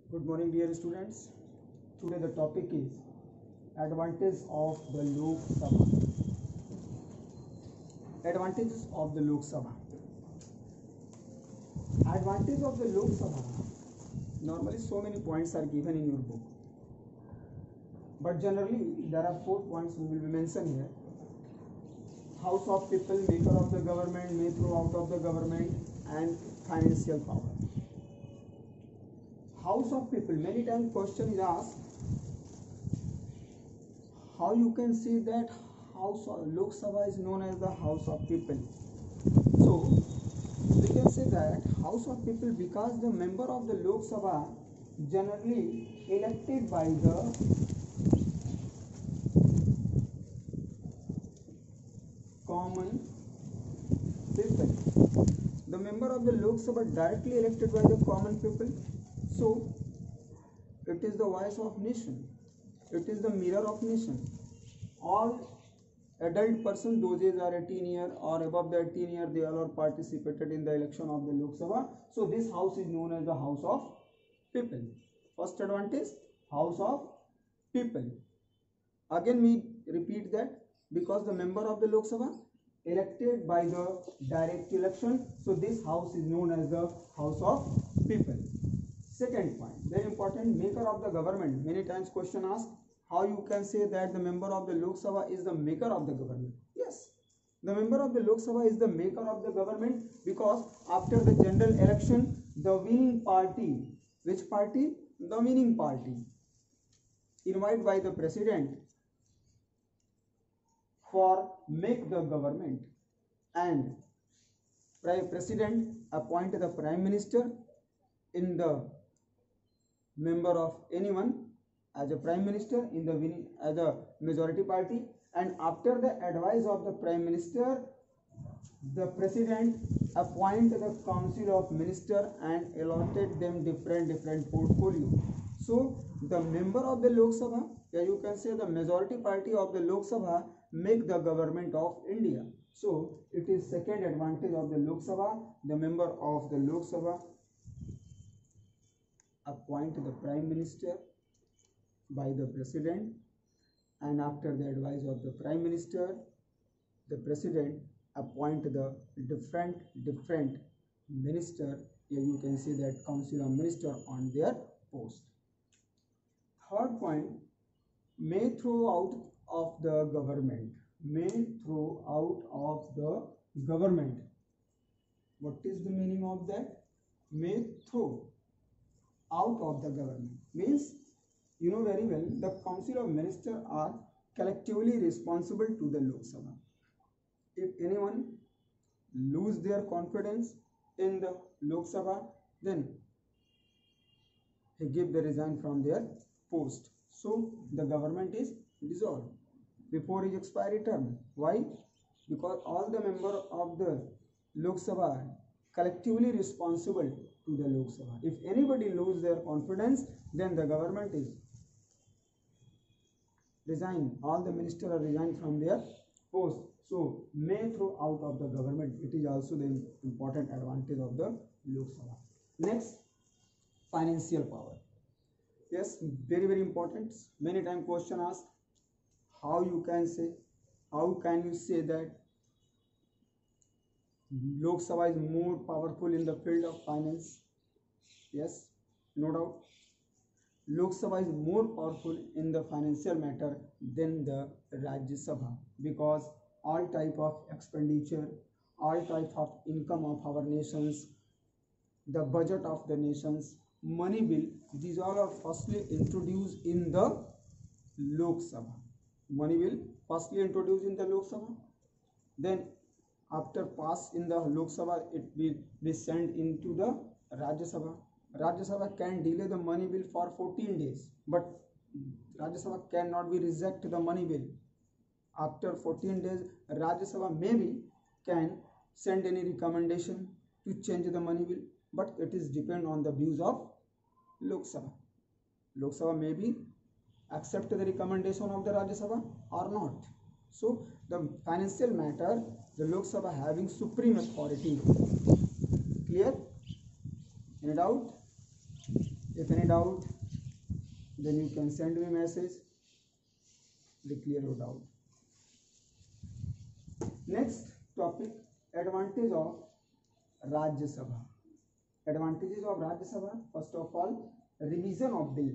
Good morning, dear students. Today the topic is advantage of the Lok Sabha. Advantages of the Lok Sabha. Advantage of the Lok Sabha. Normally, so many points are given in your book, but generally there are 4 points we will be mentioned here. House of people, maker of the government, may throughout of the government, and financial power. House of people. Many times question is asked, how you can see that House of Lok Sabha is known as the House of People. So we can say that House of People because the member of the Lok Sabha generally elected by the common people. The member of the Lok Sabha directly elected by the common people. So it is the voice of nation. It is the mirror of nation. All adult person, those age are 18 years or above the 18 years, they all are participated in the election of the Lok Sabha. So this house is known as the House of People. First advantage, House of People. Again we repeat that because the member of the Lok Sabha elected by the direct election, so this house is known as the House of People. Second point, very important, maker of the government. Many times question asked, how you can say that the member of the Lok Sabha is the maker of the government? Yes, the member of the Lok Sabha is the maker of the government because after the general election, the winning party, which party? The winning party, invited by the president for make the government, and president appoint the prime minister in the member of anyone as a prime minister in the winning as a majority party, and after the advice of the prime minister, the president appoint the council of minister and allotted them different portfolio. So the member of the Lok Sabha, you can say the majority party of the Lok Sabha make the government of India. So it is second advantage of the Lok Sabha. The member of the Lok Sabha appoint the prime minister by the president, and after the advice of the prime minister, the president appoint the different minister. Here you can see that council of minister on their post. Third point, may throughout of the government. May throughout of the government. What is the meaning of that? May through out of the government means, you know very well, the council of ministers are collectively responsible to the Lok Sabha. If anyone lose their confidence in the Lok Sabha, then he give the resign from their post. So the government is dissolved before his expiry term. Why? Because all the members of the Lok Sabha are collectively responsible to the Lok Sabha. If anybody lose their confidence, then the government is resign. All the ministers are resigned from their post. So may throw out of the government. It is also the important advantage of the Lok Sabha. Next, financial power. Yes, very important. Many times question asked, how you can say that Lok Sabha is more powerful in the field of finance? Yes, no doubt. Lok Sabha is more powerful in the financial matter than the Rajya Sabha because all type of expenditure, all type of income of our nations, the budget of the nations, money bill, these all are firstly introduced in the Lok Sabha. Money bill firstly introduced in the Lok Sabha, then after pass in the Lok Sabha, it will be sent into the Rajya Sabha. Rajya Sabha can delay the money bill for 14 days, but Rajya Sabha cannot be reject the money bill. After 14 days, Rajya Sabha maybe can send any recommendation to change the money bill, but it is depend on the views of Lok Sabha. Lok Sabha maybe accept the recommendation of the Rajya Sabha or not. So the financial matter, the Lok Sabha having supreme authority. Clear? Any doubt? If any doubt, then you can send me a message to clear your doubt. Next topic, advantage of Rajya Sabha. Advantages of Rajya Sabha. First of all, revision of bill.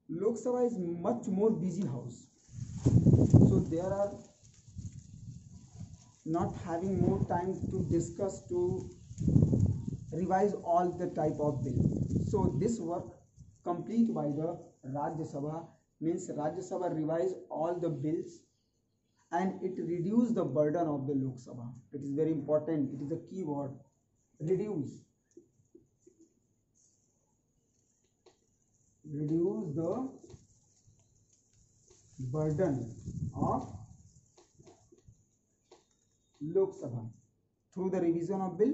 Lok Sabha is much more busy house, so there are not having more time to discuss, to revise all the type of bill. So this work complete by the Rajya Sabha, means Rajya Sabha revise all the bills and it reduce the burden of the Lok Sabha. It is very important. It is a key word. Reduce the burden of Lok Sabha. Through the revision of bill,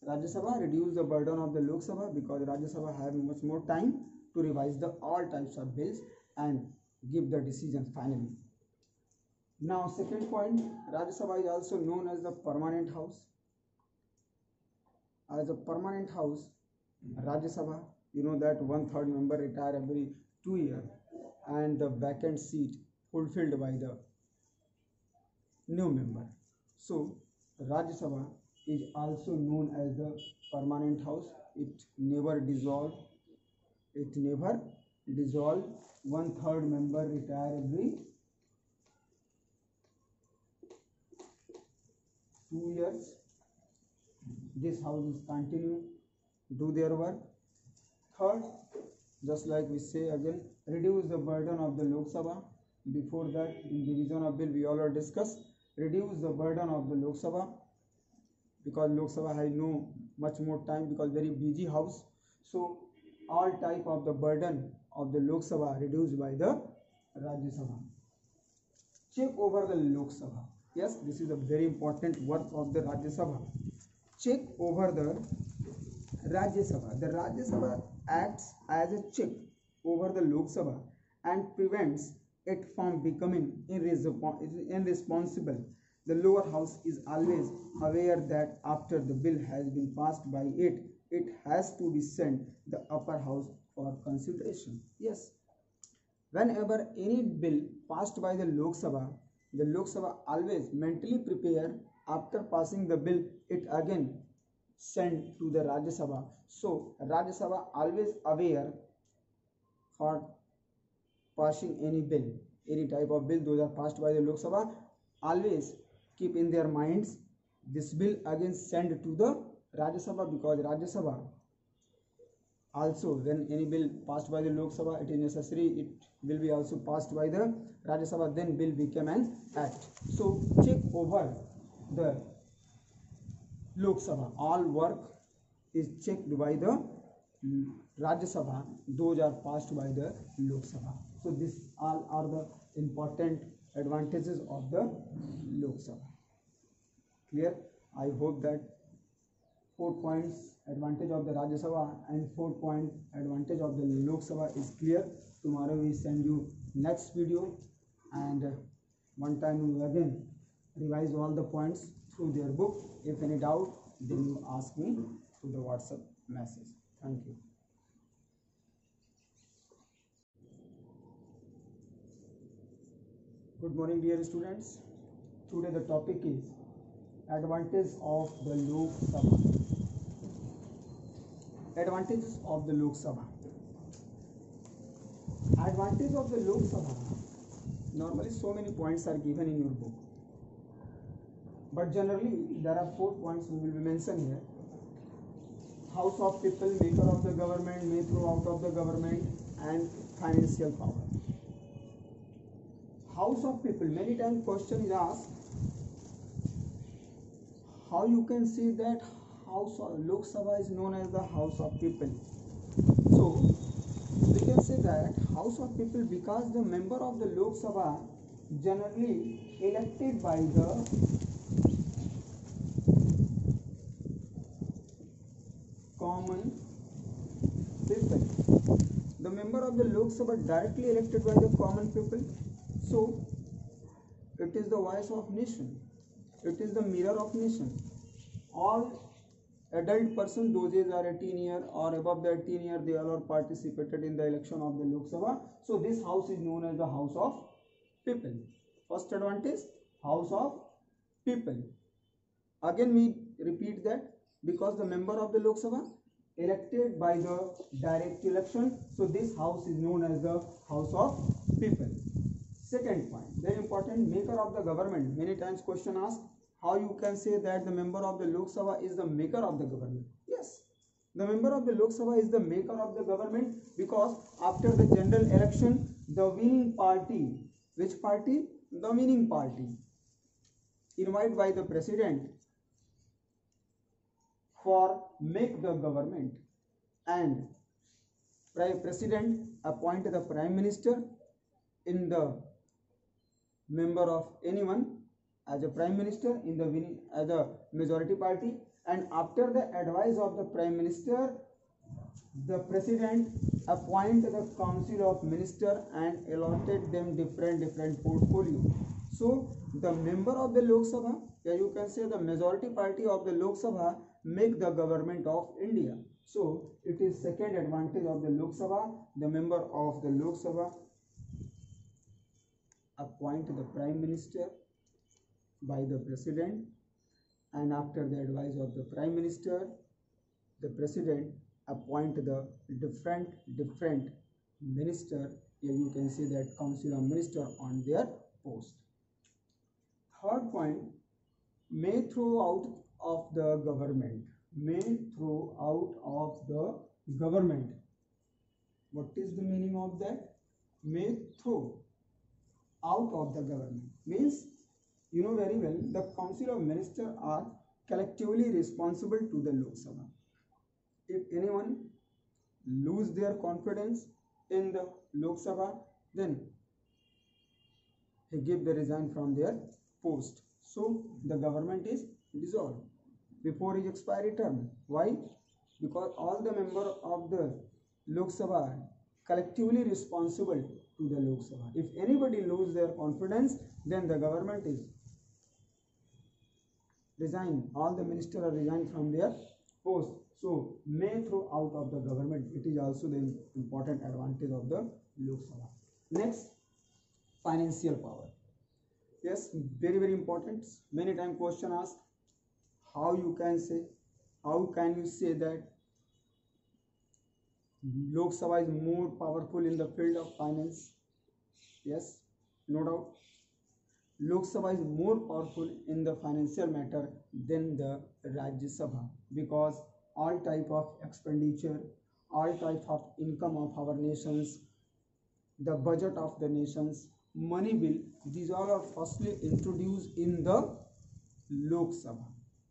Rajya Sabha reduce the burden of the Lok Sabha, because Rajya Sabha have much more time to revise the all types of bills and give the decision finally. Now second point, Rajya Sabha is also known as the permanent house. As a permanent house, Rajya Sabha, you know that 1/3 member retire every 2 years and the vacant seat fulfilled by the new member. So Rajya Sabha is also known as the permanent house. It never dissolve. 1/3 member retire every 2 years. This house is continue do their work. Third, just like we say again, reduce the burden of the Lok Sabha. Before that, in division of bill we already discussed, reduce the burden of the Lok Sabha, because Lok Sabha has no much more time, because very busy house. So all type of the burden of the Lok Sabha reduced by the Rajya Sabha. Check over the Lok Sabha. Yes, this is a very important work of the Rajya Sabha. Check over the Rajya Sabha. The Rajya Sabha acts as a check over the Lok Sabha and prevents it from becoming irresponsible. The lower house is always aware that after the bill has been passed by it, it has to be sent the upper house for consideration. Yes, whenever any bill passed by the Lok Sabha always mentally prepare after passing the bill, it again sent to the Rajya Sabha. So Rajya Sabha always aware for passing any bill, any type of bill those are passed by the Lok Sabha, always keep in their minds this bill again sent to the Rajya Sabha, because Rajya Sabha also, when any bill passed by the Lok Sabha, it is necessary it will be also passed by the Rajya Sabha, then bill became an act. So check over the Lok Sabha. All work is checked by the Rajya Sabha, those are passed by the Lok Sabha. So these all are the important advantages of the Lok Sabha. Clear? I hope that 4 points advantage of the Rajya Sabha and 4 point advantage of the Lok Sabha is clear. Tomorrow we send you next video, and one time you again revise all the points through their book. If any doubt, then you ask me through the WhatsApp message. Thank you. Good morning, dear students. Today the topic is advantage of the Lok Sabha. Advantages of the Lok Sabha. Advantage of the Lok Sabha. Normally so many points are given in your book, but generally there are 4 points we will mention here. House of people, maker of the government, may throw out of the government, and financial power. House of people, many times question is asked, how you can see that House of Lok Sabha is known as the House of People? So we can say that House of People because the member of the Lok Sabha generally elected by the common people. The member of the Lok Sabha directly elected by the common people. So it is the voice of nation. It is the mirror of nation. All adult person, those age are 18 year or above the 18 year, they all are participated in the election of the Lok Sabha. So this house is known as the House of People. First advantage, House of People. Again we repeat that because the member of the Lok Sabha elected by the direct election, so this house is known as the House of People. Second point, very important, maker of the government. Many times question asked, how you can say that the member of the Lok Sabha is the maker of the government? Yes, the member of the Lok Sabha is the maker of the government because after the general election, the winning party, which party? The winning party, invited by the president for make the government, and president appoint the prime minister in the member of anyone as a prime minister in the winning as a majority party, and after the advice of the prime minister, the president appoint the council of minister and allotted them different portfolio. So the member of the Lok Sabha, yeah, you can say the majority party of the Lok Sabha make the government of India. So it is second advantage of the Lok Sabha. The member of the Lok Sabha appoint the prime minister by the president, and after the advice of the prime minister, the president appoint the different minister. Here you can see that council of minister on their post. Third point, may throughout of the government. May throughout of the government. What is the meaning of that? May through out of the government means, you know very well, the council of ministers are collectively responsible to the Lok Sabha. If anyone lose their confidence in the Lok Sabha, then he give the resign from their post. So the government is dissolved before his expiry term. Why? Because all the members of the Lok Sabha are collectively responsible to the Lok Sabha. If anybody lose their confidence, then the government is resign. All the ministers are resigned from their post. So may throw out of the government. It is also the important advantage of the Lok Sabha. Next, financial power. Yes, very important. Many times question asked, how you can you say that Lok Sabha is more powerful in the field of finance? Yes, no doubt. Lok Sabha is more powerful in the financial matter than the Rajya Sabha, because all type of expenditure, all type of income of our nations, the budget of the nations, money bill, these all are firstly introduced in the Lok Sabha.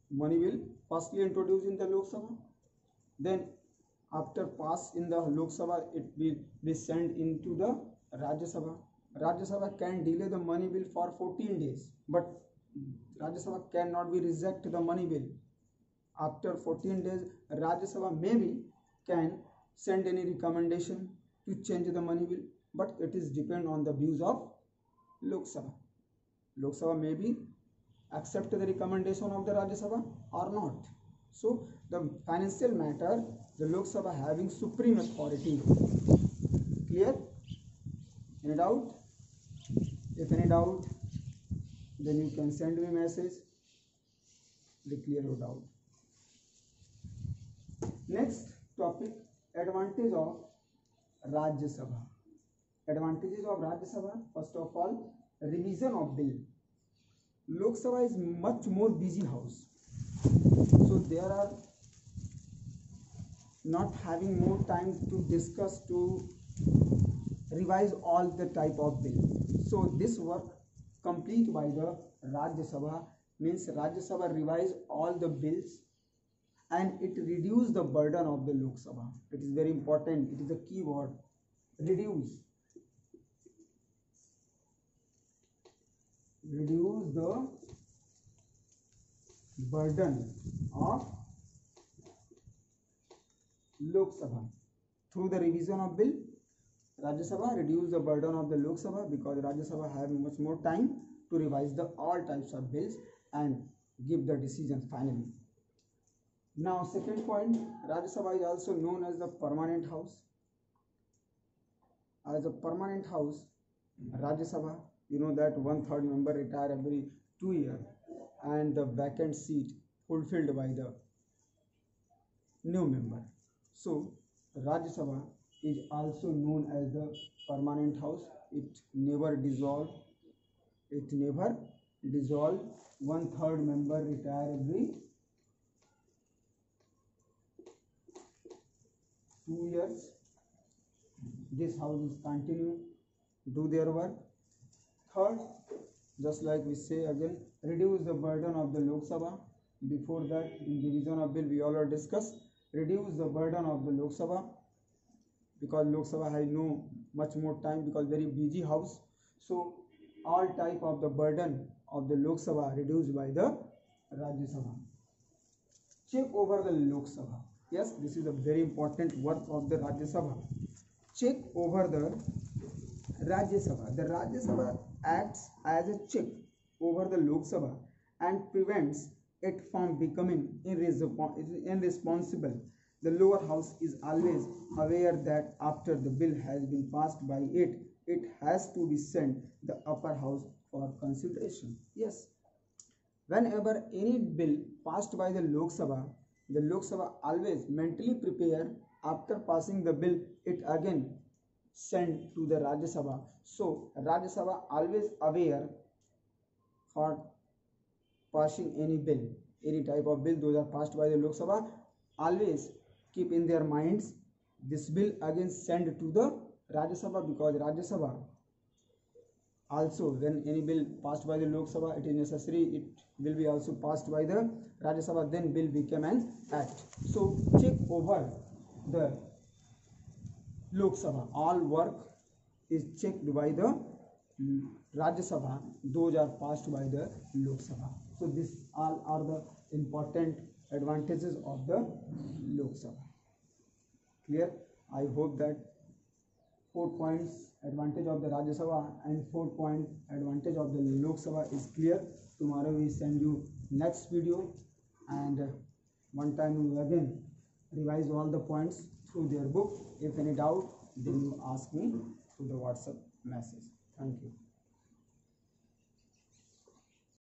Money bill firstly introduced in the Lok Sabha, then after pass in the Lok Sabha, it will be sent into the Rajya Sabha. Rajya Sabha can delay the money bill for 14 days, but Rajya Sabha cannot be reject the money bill. After 14 days, Rajya Sabha maybe can send any recommendation to change the money bill, but it is depend on the views of Lok Sabha. Lok Sabha maybe accept the recommendation of the Rajya Sabha or not. So the financial matter, the Lok Sabha having supreme authority. Clear? Any doubt? If any doubt, then you can send me a message to clear your doubt. Next topic, advantage of Rajya Sabha. Advantages of Rajya Sabha. First of all, revision of bill. Lok Sabha is much more busy house, so there are not having more time to discuss, to revise all the type of bill. So this work complete by the Rajya Sabha, means Rajya Sabha revise all the bills and it reduce the burden of the Lok Sabha. It is very important. It is a key word. Reduce the burden of Lok Sabha. Through the revision of bill, Rajya Sabha reduce the burden of the Lok Sabha, because Rajya Sabha have much more time to revise the all types of bills and give the decision finally. Now second point, Rajya Sabha is also known as the permanent house. As a permanent house, Rajya Sabha, you know that 1/3 member retire every 2 years and the vacant seat fulfilled by the new member. So Rajya Sabha is also known as the permanent house. It never dissolve. It never dissolve. 1/3 member retire every 2 years. This house is continue do their work. Third, just like we say again, reduce the burden of the Lok Sabha. Before that, in division of bill, we already discussed reduce the burden of the Lok Sabha, because Lok Sabha has no much more time because very busy house. So all type of the burden of the Lok Sabha reduced by the Rajya Sabha. Check over the Lok Sabha. Yes, this is a very important work of the Rajya Sabha. Check over the Rajya Sabha. The Rajya Sabha acts as a check over the Lok Sabha and prevents it from becoming irresponsible. The lower house is always aware that after the bill has been passed by it, it has to be sent the upper house for consideration. Yes, whenever any bill passed by the Lok Sabha always mentally prepare after passing the bill, it again sent to the Rajya Sabha. So Rajya Sabha always aware for passing any bill, any type of bill, those are passed by the Lok Sabha, always keep in their minds this bill again sent to the Rajya Sabha, because Rajya Sabha also, when any bill passed by the Lok Sabha, it is necessary it will be also passed by the Rajya Sabha, then bill became an act. So check over the Lok Sabha. All work is checked by the Rajya Sabha, those are passed by the Lok Sabha. So this all are the important advantages of the Lok Sabha. Clear? I hope that 4 points advantage of the Rajya Sabha and 4 point advantage of the Lok Sabha is clear. Tomorrow we send you next video, and one time you again revise all the points through their book. If any doubt, then you ask me through the WhatsApp message. Thank you.